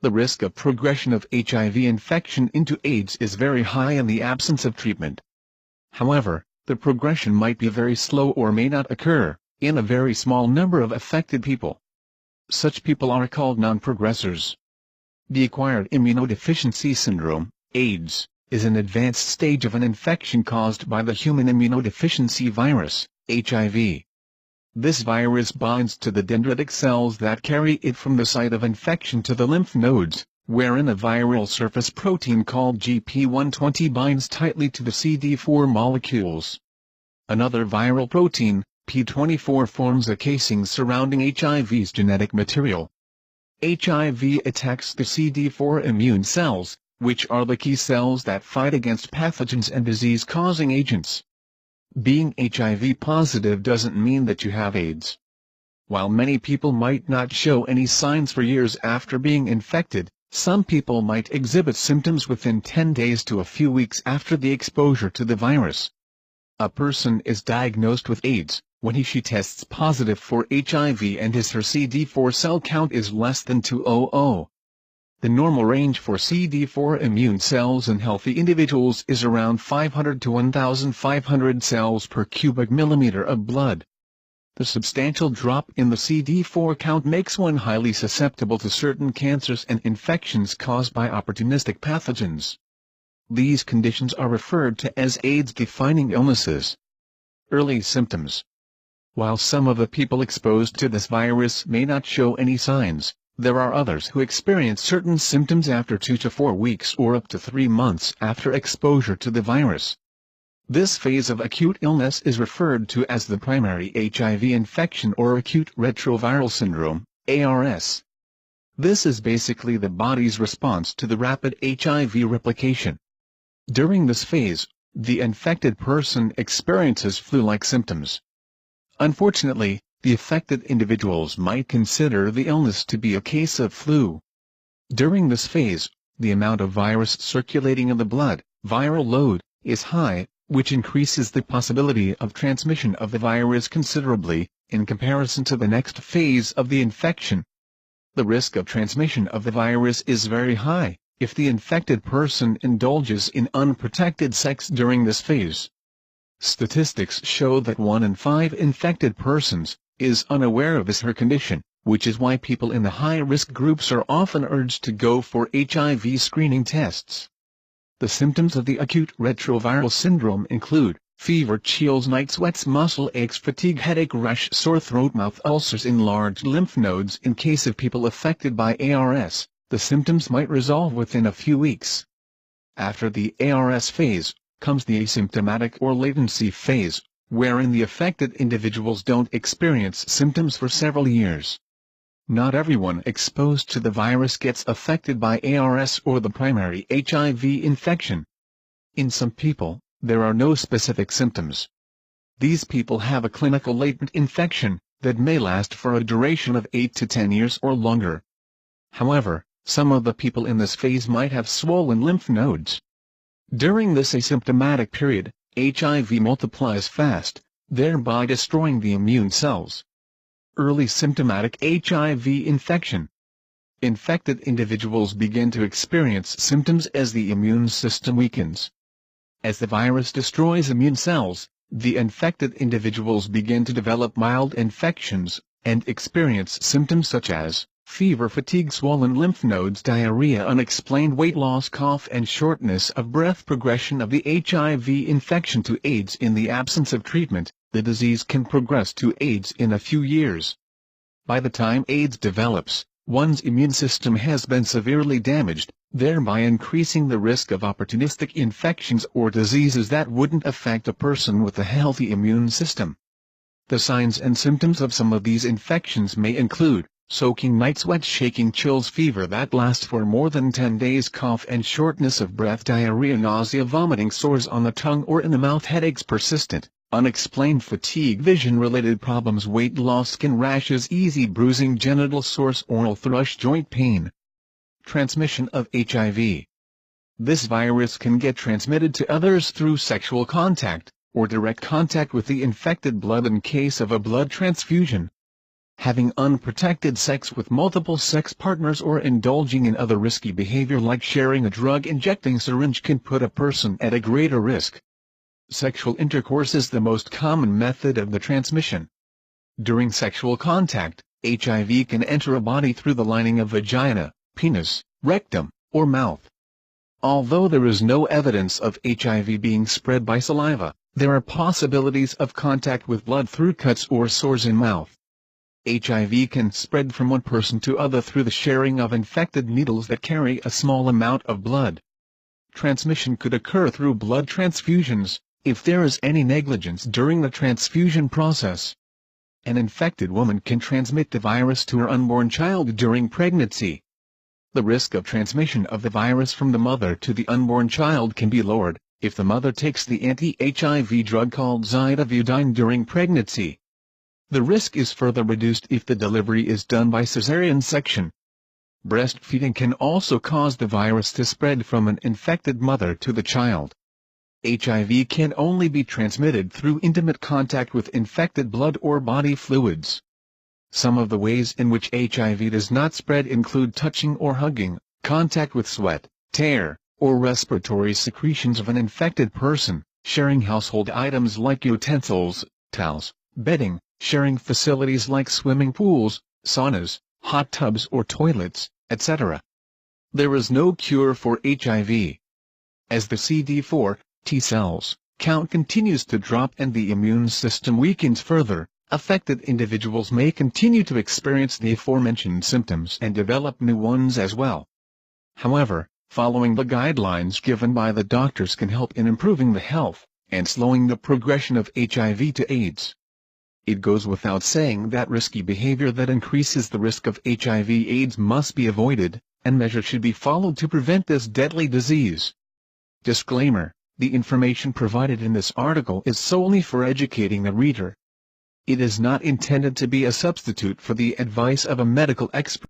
The risk of progression of HIV infection into AIDS is very high in the absence of treatment. However, the progression might be very slow or may not occur in a very small number of affected people. Such people are called non-progressors. The acquired immunodeficiency syndrome, AIDS, is an advanced stage of an infection caused by the human immunodeficiency virus, HIV. This virus binds to the dendritic cells that carry it from the site of infection to the lymph nodes, wherein a viral surface protein called GP120 binds tightly to the CD4 molecules. Another viral protein, P24, forms a casing surrounding HIV's genetic material. HIV attacks the CD4 immune cells, which are the key cells that fight against pathogens and disease-causing agents. Being HIV positive doesn't mean that you have AIDS. While many people might not show any signs for years after being infected, some people might exhibit symptoms within 10 days to a few weeks after the exposure to the virus. A person is diagnosed with AIDS when he/she tests positive for HIV and his/her CD4 cell count is less than 200. The normal range for CD4 immune cells in healthy individuals is around 500 to 1,500 cells per cubic millimeter of blood. The substantial drop in the CD4 count makes one highly susceptible to certain cancers and infections caused by opportunistic pathogens. These conditions are referred to as AIDS-defining illnesses. Early symptoms. While some of the people exposed to this virus may not show any signs, there are others who experience certain symptoms after 2 to 4 weeks or up to 3 months after exposure to the virus. This phase of acute illness is referred to as the primary HIV infection or acute retroviral syndrome, ARS. This is basically the body's response to the rapid HIV replication. During this phase, the infected person experiences flu-like symptoms. Unfortunately, the affected individuals might consider the illness to be a case of flu. During this phase, the amount of virus circulating in the blood, viral load, is high, which increases the possibility of transmission of the virus considerably, in comparison to the next phase of the infection. The risk of transmission of the virus is very high if the infected person indulges in unprotected sex during this phase. Statistics show that 1 in 5 infected persons is unaware of his/her condition, which is why people in the high-risk groups are often urged to go for HIV screening tests. The symptoms of the acute retroviral syndrome include fever, chills, night sweats, muscle aches, fatigue, headache, rash, sore throat, mouth ulcers, enlarged lymph nodes. In case of people affected by ARS, the symptoms might resolve within a few weeks. After the ARS phase, comes the asymptomatic or latency phase, wherein the affected individuals don't experience symptoms for several years. Not everyone exposed to the virus gets affected by ARS or the primary HIV infection. In some people, there are no specific symptoms. These people have a clinical latent infection that may last for a duration of 8 to 10 years or longer. However, some of the people in this phase might have swollen lymph nodes. During this asymptomatic period, HIV multiplies fast, thereby destroying the immune cells. Early symptomatic HIV infection. Infected individuals begin to experience symptoms as the immune system weakens. As the virus destroys immune cells, the infected individuals begin to develop mild infections, and experience symptoms such as fever, fatigue, swollen lymph nodes, diarrhea, unexplained weight loss, cough, and shortness of breath. Progression of the HIV infection to AIDS. In the absence of treatment, the disease can progress to AIDS in a few years. By the time AIDS develops, one's immune system has been severely damaged, thereby increasing the risk of opportunistic infections or diseases that wouldn't affect a person with a healthy immune system. The signs and symptoms of some of these infections may include soaking night sweats, shaking, chills, fever that lasts for more than 10 days, cough and shortness of breath, diarrhea, nausea, vomiting, sores on the tongue or in the mouth, headaches, persistent, unexplained fatigue, vision-related problems, weight loss, skin rashes, easy bruising, genital sores, oral thrush, joint pain. Transmission of HIV. This virus can get transmitted to others through sexual contact, or direct contact with the infected blood in case of a blood transfusion. Having unprotected sex with multiple sex partners or indulging in other risky behavior like sharing a drug-injecting syringe can put a person at a greater risk. Sexual intercourse is the most common method of the transmission. During sexual contact, HIV can enter a body through the lining of vagina, penis, rectum, or mouth. Although there is no evidence of HIV being spread by saliva, there are possibilities of contact with blood through cuts or sores in mouth. HIV can spread from one person to other through the sharing of infected needles that carry a small amount of blood. Transmission could occur through blood transfusions, if there is any negligence during the transfusion process. An infected woman can transmit the virus to her unborn child during pregnancy. The risk of transmission of the virus from the mother to the unborn child can be lowered, if the mother takes the anti-HIV drug called zidovudine during pregnancy. The risk is further reduced if the delivery is done by cesarean section. Breastfeeding can also cause the virus to spread from an infected mother to the child. HIV can only be transmitted through intimate contact with infected blood or body fluids. Some of the ways in which HIV does not spread include touching or hugging, contact with sweat, tear, or respiratory secretions of an infected person, sharing household items like utensils, towels, bedding, sharing facilities like swimming pools, saunas, hot tubs or toilets, etc. There is no cure for HIV. As the CD4 T cells count continues to drop and the immune system weakens further, affected individuals may continue to experience the aforementioned symptoms and develop new ones as well. However, following the guidelines given by the doctors can help in improving the health and slowing the progression of HIV to AIDS. It goes without saying that risky behavior that increases the risk of HIV/AIDS must be avoided, and measures should be followed to prevent this deadly disease. Disclaimer: the information provided in this article is solely for educating the reader. It is not intended to be a substitute for the advice of a medical expert.